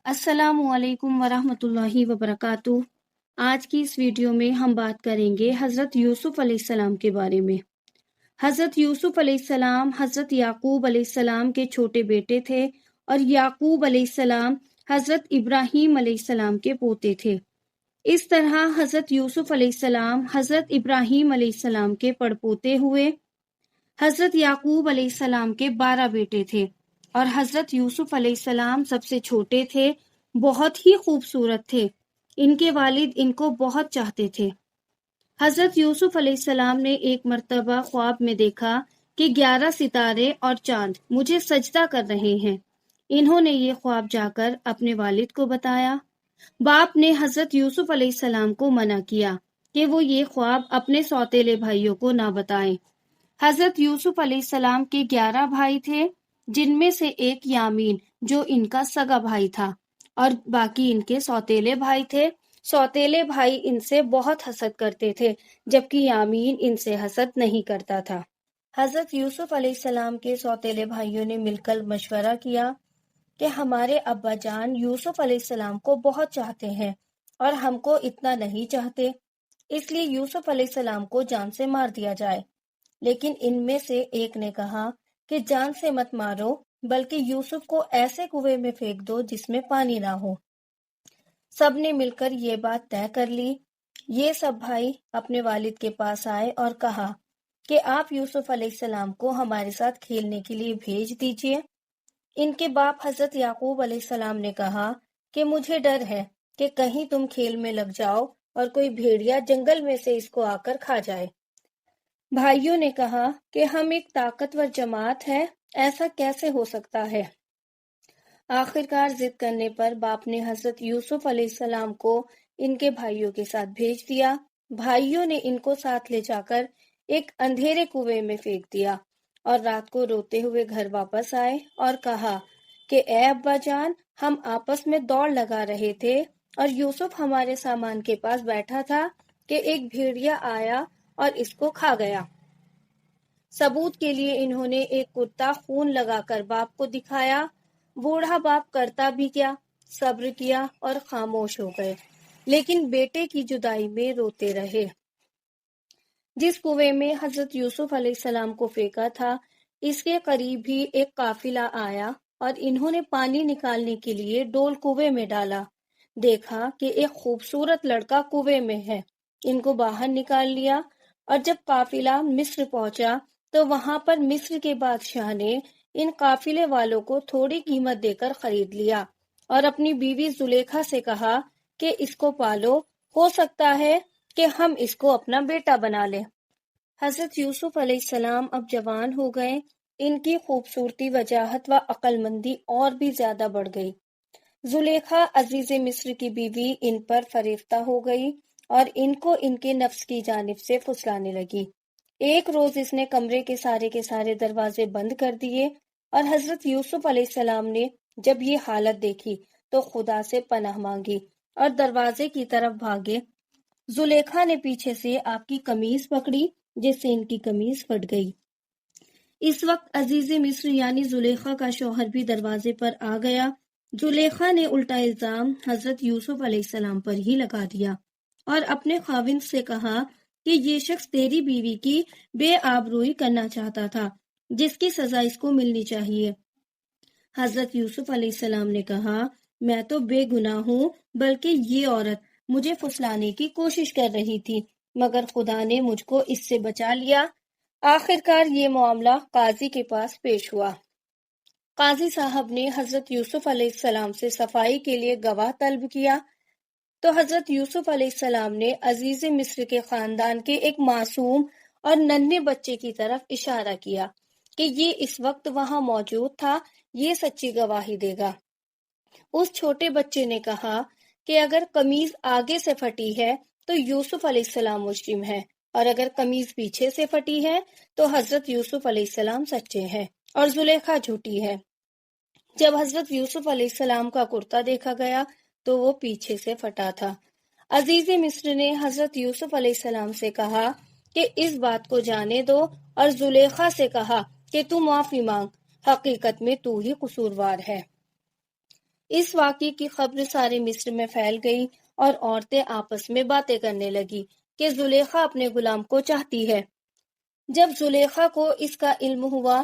السلام علیکم ورحمۃ اللہ وبرکاتہ۔ آج کی اس ویڈیو میں ہم بات کریں گے حضرت یوسف علیہ السلام کے بارے میں۔ حضرت یوسف علیہ السلام حضرت یعقوب علیہ السلام کے چھوٹے بیٹے تھے اور یعقوب علیہ السلام حضرت ابراہیم علیہ السلام کے پوتے تھے۔ اس طرح حضرت یوسف علیہ السلام حضرت ابراہیم علیہ السلام کے پڑپوتے ہوئے۔ حضرت یعقوب علیہ السلام کے 12 بیٹے تھے اور حضرت یوسف علیہ السلام سب سے چھوٹے تھے، بہت ہی خوبصورت تھے۔ ان کے والد ان کو بہت چاہتے تھے۔ حضرت یوسف علیہ السلام نے ایک مرتبہ خواب میں دیکھا کہ 11 ستارے اور چاند مجھے سجدہ کر رہے ہیں۔ انہوں نے یہ خواب جا کر اپنے والد کو بتایا۔ باپ نے حضرت یوسف علیہ السلام کو منع کیا کہ وہ یہ خواب اپنے سوتیلے بھائیوں کو نہ بتائیں۔ حضرت یوسف علیہ السلام کے 11 بھائی تھے، جن میں سے ایک یامین جو ان کا سگا بھائی تھا اور باقی ان کے سوتیلے بھائی تھے۔ سوتیلے بھائی ان سے بہت حسد کرتے تھے، جبکہ یامین ان سے حسد نہیں کرتا تھا۔ حضرت یوسف علیہ السلام کے سوتیلے بھائیوں نے مل کر مشورہ کیا کہ ہمارے ابا جان یوسف علیہ السلام کو بہت چاہتے ہیں اور ہم کو اتنا نہیں چاہتے، اس لیے یوسف علیہ السلام کو جان سے مار دیا جائے۔ لیکن ان میں سے ایک نے کہا کہ جان سے مت مارو، بلکہ یوسف کو ایسے کنویں میں پھینک دو جس میں پانی نہ ہو۔ سب نے مل کر یہ بات طے کر لی۔ یہ سب بھائی اپنے والد کے پاس آئے اور کہا کہ آپ یوسف علیہ السلام کو ہمارے ساتھ کھیلنے کے لیے بھیج دیجئے۔ ان کے باپ حضرت یعقوب علیہ السلام نے کہا کہ مجھے ڈر ہے کہ کہیں تم کھیل میں لگ جاؤ اور کوئی بھیڑیا جنگل میں سے اس کو آ کر کھا جائے۔ بھائیوں نے کہا کہ ہم ایک طاقتور جماعت ہے، ایسا کیسے ہو سکتا ہے؟ آخرکار ضد کرنے پر باپ نے حضرت یوسف علیہ السلام کو ان کے بھائیوں کے ساتھ بھیج دیا۔ بھائیوں نے ان کو ساتھ لے جا کر ایک اندھیرے کنویں میں پھینک دیا اور رات کو روتے ہوئے گھر واپس آئے اور کہا کہ اے ابا جان، ہم آپس میں دوڑ لگا رہے تھے اور یوسف ہمارے سامان کے پاس بیٹھا تھا کہ ایک بھیڑیا آیا اور اس کو کھا گیا۔ ثبوت کے لیے انہوں نے ایک کتا خون لگا کر باپ کو دکھایا۔ بوڑھا باپ کرتا بھی کیا، صبر کیا اور خاموش ہو گئے، لیکن بیٹے کی جدائی میں روتے رہے۔ جس کنویں میں حضرت یوسف علیہ السلام کو پھینکا تھا، اس کے قریب ہی ایک قافلہ آیا اور انہوں نے پانی نکالنے کے لیے ڈول کنویں میں ڈالا۔ دیکھا کہ ایک خوبصورت لڑکا کنویں میں ہے، ان کو باہر نکال لیا، اور جب قافلہ مصر پہنچا تو وہاں پر مصر کے بادشاہ نے ان قافلے والوں کو تھوڑی قیمت دے کر خرید لیا اور اپنی بیوی زلیخا سے کہا کہ اس کو پالو، ہو سکتا ہے کہ ہم اس کو اپنا بیٹا بنا لیں۔ حضرت یوسف علیہ السلام اب جوان ہو گئے، ان کی خوبصورتی، وجاہت و عقل مندی اور بھی زیادہ بڑھ گئی۔ زلیخا عزیز مصر کی بیوی ان پر فریفتہ ہو گئی اور ان کو ان کے نفس کی جانب سے پھسلانے لگی۔ ایک روز اس نے کمرے کے سارے دروازے بند کر دیے اور حضرت یوسف علیہ السلام نے جب یہ حالت دیکھی تو خدا سے پناہ مانگی اور دروازے کی طرف بھاگے۔ زلیخا نے پیچھے سے آپ کی قمیض پکڑی، جس سے ان کی قمیض پھٹ گئی۔ اس وقت عزیز مصر یعنی زلیخا کا شوہر بھی دروازے پر آ گیا۔ زلیخا نے الٹا الزام حضرت یوسف علیہ السلام پر ہی لگا دیا اور اپنے خاوند سے کہا کہ یہ شخص تیری بیوی کی بے آبروئی کرنا چاہتا تھا، جس کی سزا اس کو ملنی چاہیے۔ حضرت یوسف علیہ السلام نے کہا میں تو بے گناہ ہوں، بلکہ یہ عورت مجھے پھسلانے کی کوشش کر رہی تھی، مگر خدا نے مجھ کو اس سے بچا لیا۔ آخرکار یہ معاملہ قاضی کے پاس پیش ہوا۔ قاضی صاحب نے حضرت یوسف علیہ السلام سے صفائی کے لیے گواہ طلب کیا تو حضرت یوسف علیہ السلام نے عزیز مصر کے خاندان کے ایک معصوم اور ننھے بچے کی طرف اشارہ کیا کہ یہ اس وقت وہاں موجود تھا، یہ سچی گواہی دے گا۔ اس چھوٹے بچے نے کہا کہ اگر قمیض آگے سے پھٹی ہے تو یوسف علیہ السلام مجرم ہے، اور اگر قمیض پیچھے سے پھٹی ہے تو حضرت یوسف علیہ السلام سچے ہیں اور زلیخا جھوٹی ہے۔ جب حضرت یوسف علیہ السلام کا کرتا دیکھا گیا تو وہ پیچھے سے پھٹا تھا۔ عزیز مصر نے حضرت یوسف علیہ السلام سے کہا کہ اس بات کو جانے دو، اور زلیخا سے کہا کہ تو معافی مانگ، حقیقت میں تو ہی قصوروار ہے۔ اس واقعے کی خبر سارے مصر میں پھیل گئی اور عورتیں آپس میں باتیں کرنے لگی کہ زلیخا اپنے غلام کو چاہتی ہے۔ جب زلیخا کو اس کا علم ہوا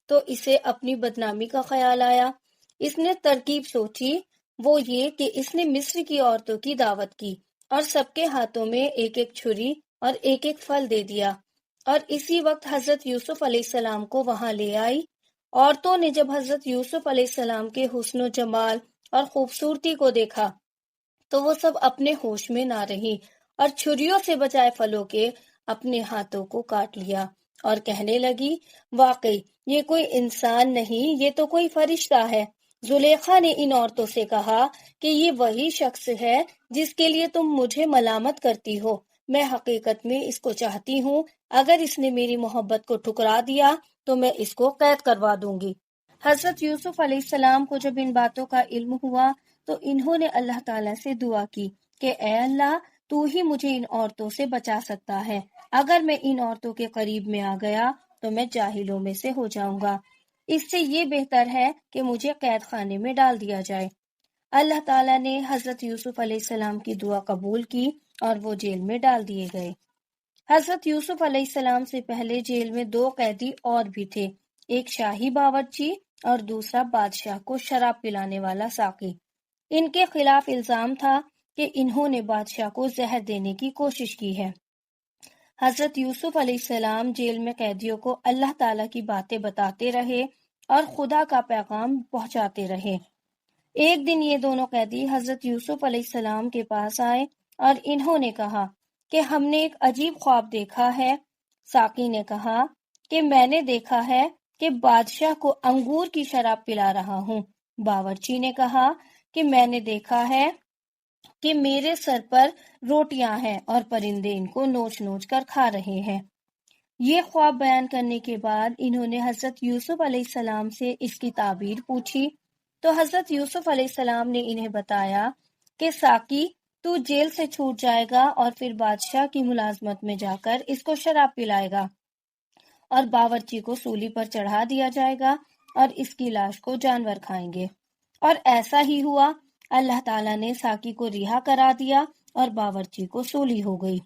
تو اسے اپنی بدنامی کا خیال آیا۔ اس نے ترکیب سوچی، وہ یہ کہ اس نے مصر کی عورتوں کی دعوت کی اور سب کے ہاتھوں میں ایک ایک چھری اور ایک ایک پھل دے دیا، اور اسی وقت حضرت یوسف علیہ السلام کو وہاں لے آئی۔ عورتوں نے جب حضرت یوسف علیہ السلام کے حسن و جمال اور خوبصورتی کو دیکھا تو وہ سب اپنے ہوش میں نہ رہی اور چھریوں سے بجائے پھلوں کے اپنے ہاتھوں کو کاٹ لیا اور کہنے لگی، واقعی یہ کوئی انسان نہیں، یہ تو کوئی فرشتہ ہے۔ زلیخا نے ان عورتوں سے کہا کہ یہ وہی شخص ہے جس کے لیے تم مجھے ملامت کرتی ہو۔ میں حقیقت میں اس کو چاہتی ہوں، اگر اس نے میری محبت کو ٹھکرا دیا تو میں اس کو قید کروا دوں گی۔ حضرت یوسف علیہ السلام کو جب ان باتوں کا علم ہوا تو انہوں نے اللہ تعالیٰ سے دعا کی کہ اے اللہ، تو ہی مجھے ان عورتوں سے بچا سکتا ہے۔ اگر میں ان عورتوں کے قریب میں آ گیا تو میں جاہلوں میں سے ہو جاؤں گا۔ اس سے یہ بہتر ہے کہ مجھے قید خانے میں ڈال دیا جائے۔ اللہ تعالیٰ نے حضرت یوسف علیہ السلام کی دعا قبول کی اور وہ جیل میں ڈال دیے گئے۔ حضرت یوسف علیہ السلام سے پہلے جیل میں 2 قیدی اور بھی تھے، ایک شاہی باورچی اور دوسرا بادشاہ کو شراب پلانے والا ساقی۔ ان کے خلاف الزام تھا کہ انہوں نے بادشاہ کو زہر دینے کی کوشش کی ہے۔ حضرت یوسف علیہ السلام جیل میں قیدیوں کو اللہ تعالیٰ کی باتیں بتاتے رہے اور خدا کا پیغام پہنچاتے رہے۔ ایک دن یہ دونوں قیدی حضرت یوسف علیہ السلام کے پاس آئے اور انہوں نے کہا کہ ہم نے ایک عجیب خواب دیکھا ہے۔ ساقی نے کہا کہ میں نے دیکھا ہے کہ بادشاہ کو انگور کی شراب پلا رہا ہوں۔ باورچی نے کہا کہ میں نے دیکھا ہے کہ میرے سر پر روٹیاں ہیں اور پرندے ان کو نوچ نوچ کر کھا رہے ہیں۔ یہ خواب بیان کرنے کے بعد انہوں نے حضرت یوسف علیہ السلام سے اس کی تعبیر پوچھی تو حضرت یوسف علیہ السلام نے انہیں بتایا کہ ساقی، تو جیل سے چھوٹ جائے گا اور پھر بادشاہ کی ملازمت میں جا کر اس کو شراب پلائے گا، اور باورچی کو سولی پر چڑھا دیا جائے گا اور اس کی لاش کو جانور کھائیں گے۔ اور ایسا ہی ہوا، اللہ تعالیٰ نے ساقی کو رہا کرا دیا اور باورچی کو سولی ہو گئی۔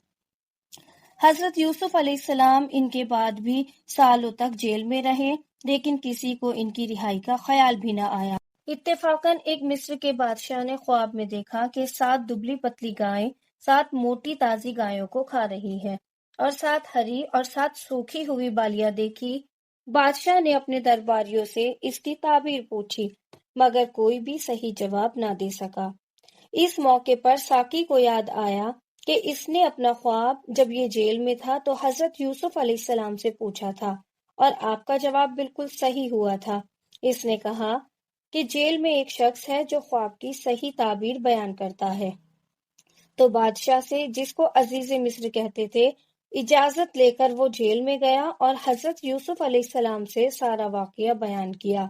حضرت یوسف علیہ السلام ان کے بعد بھی سالوں تک جیل میں رہے، لیکن کسی کو ان کی رہائی کا خیال بھی نہ آیا۔ اتفاقاً ایک مصر کے بادشاہ نے خواب میں دیکھا کہ 7 دبلی پتلی گائیں 7 موٹی تازی گایوں کو کھا رہی ہیں، اور 7 ہری اور 7 سوکھی ہوئی بالیاں دیکھی۔ بادشاہ نے اپنے درباریوں سے اس کی تعبیر پوچھی، مگر کوئی بھی صحیح جواب نہ دے سکا۔ اس موقع پر ساقی کو یاد آیا کہ اس نے اپنا خواب جب یہ جیل میں تھا تو حضرت یوسف علیہ السلام سے پوچھا تھا، اور آپ کا جواب بالکل صحیح ہوا تھا۔ اس نے کہا کہ جیل میں ایک شخص ہے جو خواب کی صحیح تعبیر بیان کرتا ہے۔ تو بادشاہ سے، جس کو عزیز مصر کہتے تھے، اجازت لے کر وہ جیل میں گیا اور حضرت یوسف علیہ السلام سے سارا واقعہ بیان کیا۔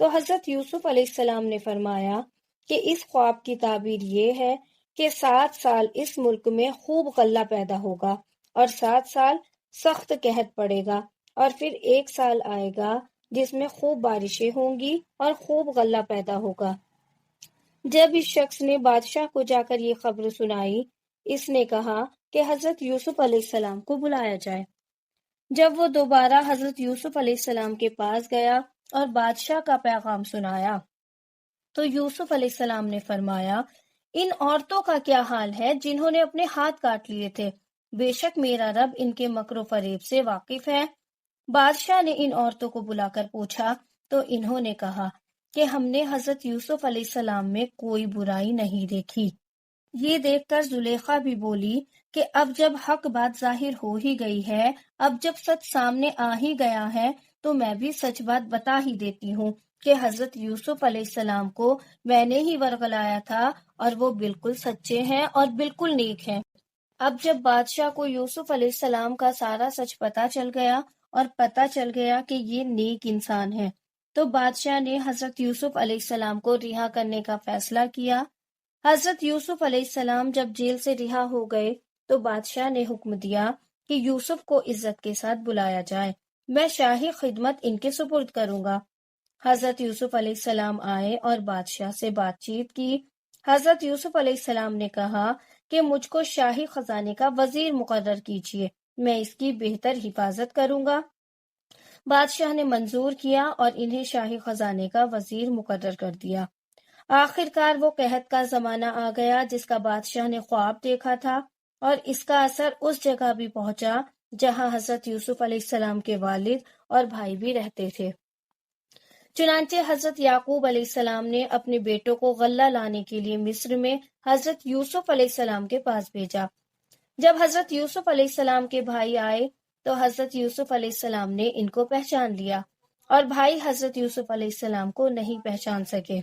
تو حضرت یوسف علیہ السلام نے فرمایا کہ اس خواب کی تعبیر یہ ہے کہ 7 سال اس ملک میں خوب غلہ پیدا ہوگا اور 7 سال سخت قحط پڑے گا، اور پھر 1 سال آئے گا جس میں خوب بارشیں ہوں گی اور خوب غلہ پیدا ہوگا۔ جب اس شخص نے بادشاہ کو جا کر یہ خبر سنائی، اس نے کہا کہ حضرت یوسف علیہ السلام کو بلایا جائے۔ جب وہ دوبارہ حضرت یوسف علیہ السلام کے پاس گیا اور بادشاہ کا پیغام سنایا تو یوسف علیہ السلام نے فرمایا، ان عورتوں کا کیا حال ہے جنہوں نے اپنے ہاتھ کاٹ لیے تھے؟ بے شک میرا رب ان کے مکر و فریب سے واقف ہے۔ بادشاہ نے ان عورتوں کو بلا کر پوچھا تو انہوں نے کہا کہ ہم نے حضرت یوسف علیہ السلام میں کوئی برائی نہیں دیکھی۔ یہ دیکھ کر زلیخا بھی بولی کہ اب جب حق بات ظاہر ہو ہی گئی ہے، اب جب سچ سامنے آ ہی گیا ہے تو میں بھی سچ بات بتا ہی دیتی ہوں کہ حضرت یوسف علیہ السلام کو میں نے ہی ورغلایا تھا اور وہ بالکل سچے ہیں اور بالکل نیک ہیں۔ اب جب بادشاہ کو یوسف علیہ السلام کا سارا سچ پتا چل گیا اور پتا چل گیا کہ یہ نیک انسان ہے، تو بادشاہ نے حضرت یوسف علیہ السلام کو رہا کرنے کا فیصلہ کیا۔ حضرت یوسف علیہ السلام جب جیل سے رہا ہو گئے تو بادشاہ نے حکم دیا کہ یوسف کو عزت کے ساتھ بلایا جائے، میں شاہی خدمت ان کے سپرد کروں گا۔ حضرت یوسف علیہ السلام آئے اور بادشاہ سے بات چیت کی۔ حضرت یوسف علیہ السلام نے کہا کہ مجھ کو شاہی خزانے کا وزیر مقرر کیجیے، میں اس کی بہتر حفاظت کروں گا۔ بادشاہ نے منظور کیا اور انہیں شاہی خزانے کا وزیر مقرر کر دیا۔ آخر کار وہ قحط کا زمانہ آ گیا جس کا بادشاہ نے خواب دیکھا تھا، اور اس کا اثر اس جگہ بھی پہنچا جہاں حضرت یوسف علیہ السلام کے والد اور بھائی بھی رہتے تھے۔ چنانچہ حضرت یعقوب علیہ السلام نے اپنے بیٹوں کو غلہ لانے کے لیے مصر میں حضرت یوسف علیہ السلام کے پاس بھیجا۔ جب حضرت یوسف علیہ السلام کے بھائی آئے تو حضرت یوسف علیہ السلام نے ان کو پہچان لیا، اور بھائی حضرت یوسف علیہ السلام کو نہیں پہچان سکے۔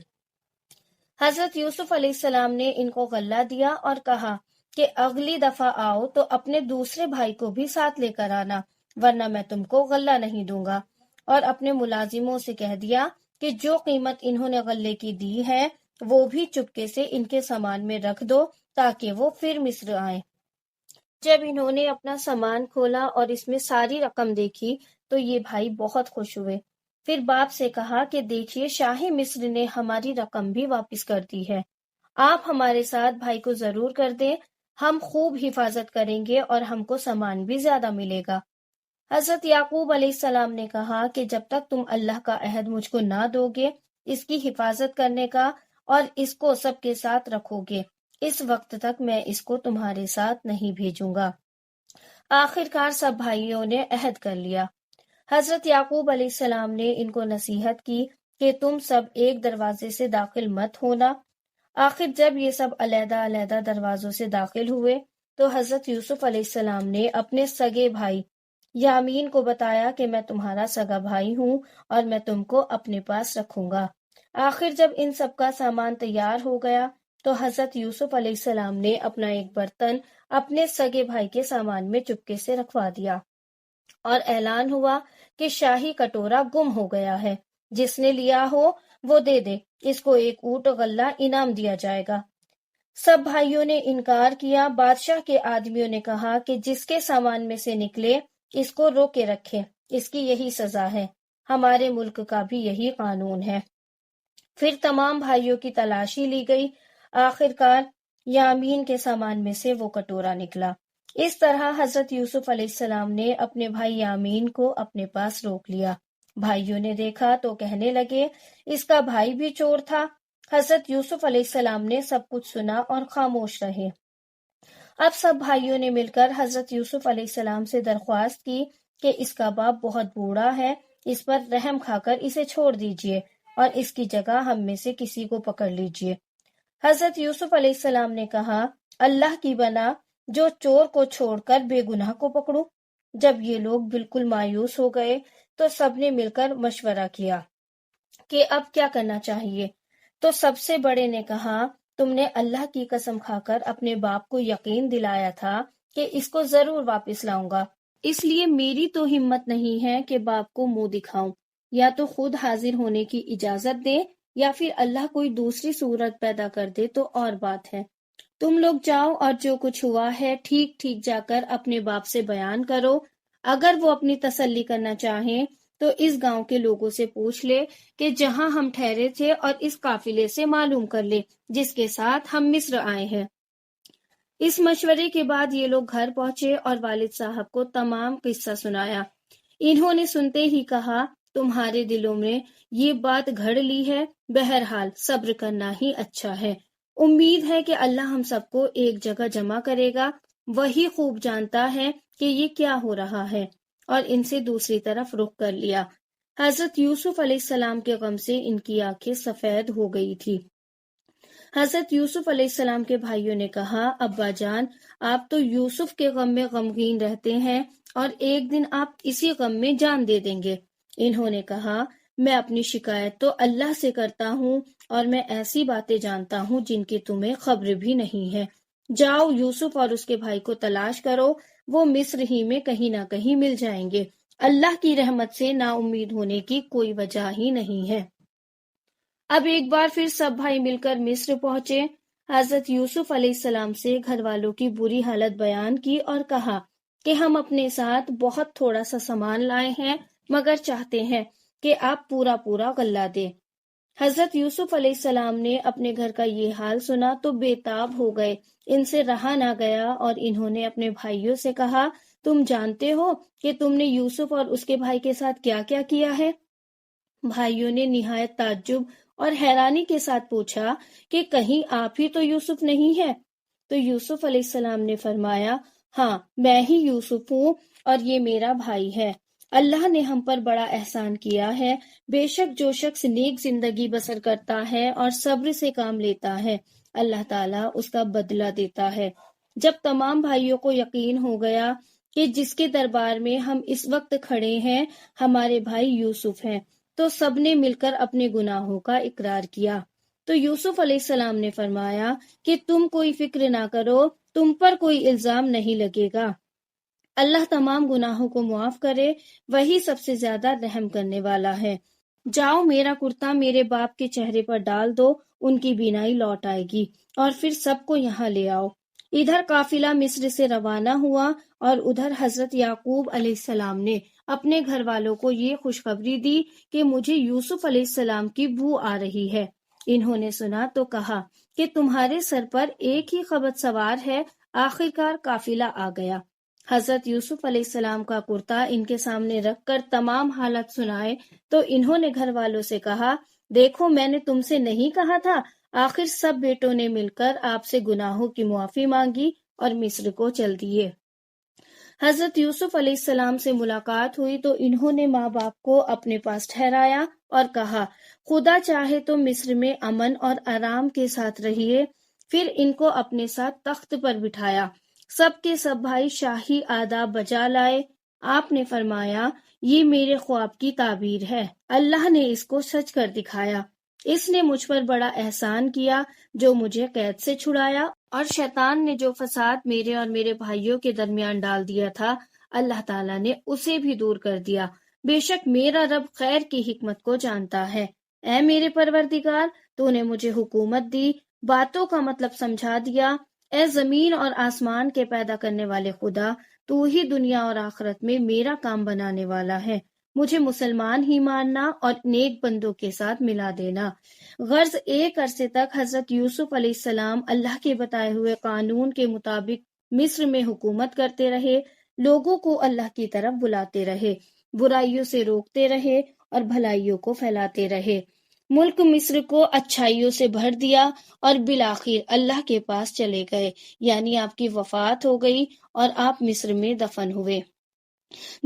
حضرت یوسف علیہ السلام نے ان کو غلہ دیا اور کہا کہ اگلی دفعہ آؤ تو اپنے دوسرے بھائی کو بھی ساتھ لے کر آنا، ورنہ میں تم کو غلہ نہیں دوں گا، اور اپنے ملازموں سے کہہ دیا کہ جو قیمت انہوں نے غلے کی دی ہے وہ بھی چپکے سے ان کے سامان میں رکھ دو تاکہ وہ پھر مصر آئیں۔ جب انہوں نے اپنا سامان کھولا اور اس میں ساری رقم دیکھی تو یہ بھائی بہت خوش ہوئے۔ پھر باپ سے کہا کہ دیکھیے شاہی مصر نے ہماری رقم بھی واپس کر دی ہے، آپ ہمارے ساتھ بھائی کو ضرور کر دیں، ہم خوب حفاظت کریں گے اور ہم کو سامان بھی زیادہ ملے گا۔ حضرت یعقوب علیہ السلام نے کہا کہ جب تک تم اللہ کا عہد مجھ کو نہ دو گے اس کی حفاظت کرنے کا اور اس کو سب کے ساتھ رکھو گے، اس وقت تک میں اس کو تمہارے ساتھ نہیں بھیجوں گا۔ آخر کار سب بھائیوں نے عہد کر لیا۔ حضرت یعقوب علیہ السلام نے ان کو نصیحت کی کہ تم سب ایک دروازے سے داخل مت ہونا۔ آخر جب یہ سب علیحدہ علیحدہ دروازوں سے داخل ہوئے تو حضرت یوسف علیہ السلام نے اپنے سگے بھائی یامین کو بتایا کہ میں تمہارا سگا بھائی ہوں اور میں تم کو اپنے پاس رکھوں گا۔ آخر جب ان سب کا سامان تیار ہو گیا تو حضرت یوسف علیہ السلام نے اپنا ایک برتن اپنے سگے بھائی کے سامان میں چپکے سے رکھوا دیا، اور اعلان ہوا کہ شاہی کٹورا گم ہو گیا ہے، جس نے لیا ہو وہ دے دے، اس کو ایک اونٹ غلہ انعام دیا جائے گا۔ سب بھائیوں نے انکار کیا۔ بادشاہ کے آدمیوں نے کہا کہ جس کے سامان میں سے نکلے اس کو روکے رکھے، اس کی یہی سزا ہے، ہمارے ملک کا بھی یہی قانون ہے۔ پھر تمام بھائیوں کی تلاشی لی گئی، آخر کار یامین کے سامان میں سے وہ کٹورا نکلا۔ اس طرح حضرت یوسف علیہ السلام نے اپنے بھائی یامین کو اپنے پاس روک لیا۔ بھائیوں نے دیکھا تو کہنے لگے اس کا بھائی بھی چور تھا۔ حضرت یوسف علیہ السلام نے سب کچھ سنا اور خاموش رہے۔ اب سب بھائیوں نے مل کر حضرت یوسف علیہ السلام سے درخواست کی کہ اس کا باپ بہت بوڑھا ہے، اس پر رحم کھا کر اسے چھوڑ دیجئے اور اس کی جگہ ہم میں سے کسی کو پکڑ لیجئے۔ حضرت یوسف علیہ السلام نے کہا اللہ کی بنا جو چور کو چھوڑ کر بے گناہ کو پکڑوں۔ جب یہ لوگ بالکل مایوس ہو گئے تو سب نے مل کر مشورہ کیا کہ اب کیا کرنا چاہیے۔ تو سب سے بڑے نے کہا تم نے اللہ کی قسم کھا کر اپنے باپ کو یقین دلایا تھا کہ اس کو ضرور واپس لاؤں گا، اس لیے میری تو ہمت نہیں ہے کہ باپ کو منہ دکھاؤں، یا تو خود حاضر ہونے کی اجازت دے یا پھر اللہ کوئی دوسری صورت پیدا کر دے تو اور بات ہے۔ تم لوگ جاؤ اور جو کچھ ہوا ہے ٹھیک ٹھیک جا کر اپنے باپ سے بیان کرو، اگر وہ اپنی تسلی کرنا چاہیں تو اس گاؤں کے لوگوں سے پوچھ لے کہ جہاں ہم ٹھہرے تھے اور اس قافلے سے معلوم کر لے جس کے ساتھ ہم مصر آئے ہیں۔ اس مشورے کے بعد یہ لوگ گھر پہنچے اور والد صاحب کو تمام قصہ سنایا۔ انہوں نے سنتے ہی کہا تمہارے دلوں میں یہ بات گھڑ لی ہے، بہرحال صبر کرنا ہی اچھا ہے، امید ہے کہ اللہ ہم سب کو ایک جگہ جمع کرے گا، وہی خوب جانتا ہے کہ یہ کیا ہو رہا ہے، اور ان سے دوسری طرف رخ کر لیا۔ حضرت یوسف علیہ السلام کے غم سے ان کی آنکھیں سفید ہو گئی تھی۔ حضرت یوسف علیہ السلام کے بھائیوں نے کہا ابا جان آپ تو یوسف کے غم میں غمگین رہتے ہیں اور ایک دن آپ اسی غم میں جان دے دیں گے۔ انہوں نے کہا میں اپنی شکایت تو اللہ سے کرتا ہوں اور میں ایسی باتیں جانتا ہوں جن کی تمہیں خبر بھی نہیں ہے۔ جاؤ یوسف اور اس کے بھائی کو تلاش کرو، وہ مصر ہی میں کہیں نہ کہیں مل جائیں گے، اللہ کی رحمت سے نا امید ہونے کی کوئی وجہ ہی نہیں ہے۔ اب ایک بار پھر سب بھائی مل کر مصر پہنچے۔ حضرت یوسف علیہ السلام سے گھر والوں کی بری حالت بیان کی اور کہا کہ ہم اپنے ساتھ بہت تھوڑا سا سامان لائے ہیں، مگر چاہتے ہیں کہ آپ پورا پورا غلہ دیں۔ حضرت یوسف علیہ السلام نے اپنے گھر کا یہ حال سنا تو بے تاب ہو گئے، ان سے رہا نہ گیا اور انہوں نے اپنے بھائیوں سے کہا، تم جانتے ہو کہ تم نے یوسف اور اس کے بھائی کے ساتھ کیا کیا کیا ہے؟ بھائیوں نے نہایت تعجب اور حیرانی کے ساتھ پوچھا کہ کہیں آپ ہی تو یوسف نہیں ہے؟ تو یوسف علیہ السلام نے فرمایا، ہاں میں ہی یوسف ہوں اور یہ میرا بھائی ہے۔ اللہ نے ہم پر بڑا احسان کیا ہے، بے شک جو شخص نیک زندگی بسر کرتا ہے اور صبر سے کام لیتا ہے، اللہ تعالیٰ اس کا بدلہ دیتا ہے۔ جب تمام بھائیوں کو یقین ہو گیا کہ جس کے دربار میں ہم اس وقت کھڑے ہیں ہمارے بھائی یوسف ہیں، تو سب نے مل کر اپنے گناہوں کا اقرار کیا۔ تو یوسف علیہ السلام نے فرمایا کہ تم کوئی فکر نہ کرو، تم پر کوئی الزام نہیں لگے گا، اللہ تمام گناہوں کو معاف کرے، وہی سب سے زیادہ رحم کرنے والا ہے۔ جاؤ میرا کرتا میرے باپ کے چہرے پر ڈال دو، ان کی بینائی لوٹ آئے گی، اور پھر سب کو یہاں لے آؤ۔ ادھر قافلہ مصر سے روانہ ہوا اور ادھر حضرت یعقوب علیہ السلام نے اپنے گھر والوں کو یہ خوشخبری دی کہ مجھے یوسف علیہ السلام کی بو آ رہی ہے۔ انہوں نے سنا تو کہا کہ تمہارے سر پر ایک ہی خبر سوار ہے، آخرکار قافلہ آ گیا۔ حضرت یوسف علیہ السلام کا کرتا ان کے سامنے رکھ کر تمام حالت سنائے تو انہوں نے گھر والوں سے کہا، دیکھو میں نے تم سے نہیں کہا تھا؟ آخر سب بیٹوں نے مل کر آپ سے گناہوں کی معافی مانگی اور مصر کو چل دیے۔ حضرت یوسف علیہ السلام سے ملاقات ہوئی تو انہوں نے ماں باپ کو اپنے پاس ٹھہرایا اور کہا، خدا چاہے تو مصر میں امن اور آرام کے ساتھ رہیے۔ پھر ان کو اپنے ساتھ تخت پر بٹھایا، سب کے سب بھائی شاہی آداب بجا لائے۔ آپ نے فرمایا، یہ میرے خواب کی تعبیر ہے، اللہ نے اس کو سچ کر دکھایا۔ اس نے مجھ پر بڑا احسان کیا جو مجھے قید سے چھڑایا، اور شیطان نے جو فساد میرے اور میرے بھائیوں کے درمیان ڈال دیا تھا، اللہ تعالیٰ نے اسے بھی دور کر دیا۔ بے شک میرا رب خیر کی حکمت کو جانتا ہے۔ اے میرے پروردگار، تو نے مجھے حکومت دی، باتوں کا مطلب سمجھا دیا۔ اے زمین اور آسمان کے پیدا کرنے والے خدا، تو ہی دنیا اور آخرت میں میرا کام بنانے والا ہے، مجھے مسلمان ہی ماننا اور نیک بندوں کے ساتھ ملا دینا۔ غرض ایک عرصے تک حضرت یوسف علیہ السلام اللہ کے بتائے ہوئے قانون کے مطابق مصر میں حکومت کرتے رہے، لوگوں کو اللہ کی طرف بلاتے رہے، برائیوں سے روکتے رہے اور بھلائیوں کو پھیلاتے رہے۔ ملک مصر کو اچھائیوں سے بھر دیا اور بالآخر اللہ کے پاس چلے گئے، یعنی آپ کی وفات ہو گئی اور آپ مصر میں دفن ہوئے۔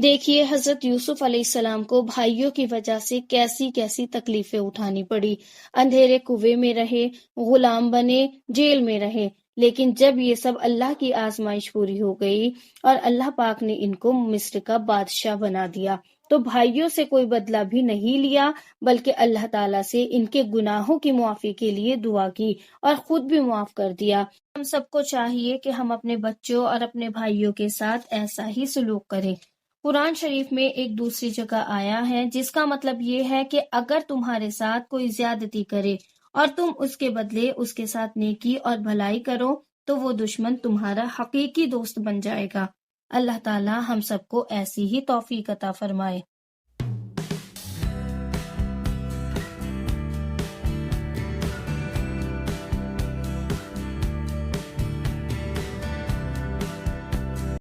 دیکھیے حضرت یوسف علیہ السلام کو بھائیوں کی وجہ سے کیسی کیسی تکلیفیں اٹھانی پڑی، اندھیرے کنویں میں رہے، غلام بنے، جیل میں رہے، لیکن جب یہ سب اللہ کی آزمائش پوری ہو گئی اور اللہ پاک نے ان کو مصر کا بادشاہ بنا دیا تو بھائیوں سے کوئی بدلہ بھی نہیں لیا، بلکہ اللہ تعالیٰ سے ان کے گناہوں کی معافی کے لیے دعا کی اور خود بھی معاف کر دیا۔ ہم سب کو چاہیے کہ ہم اپنے بچوں اور اپنے بھائیوں کے ساتھ ایسا ہی سلوک کریں۔ قرآن شریف میں ایک دوسری جگہ آیا ہے جس کا مطلب یہ ہے کہ اگر تمہارے ساتھ کوئی زیادتی کرے اور تم اس کے بدلے اس کے ساتھ نیکی اور بھلائی کرو تو وہ دشمن تمہارا حقیقی دوست بن جائے گا۔ اللہ تعالی ہم سب کو ایسی ہی توفیق عطا فرمائے۔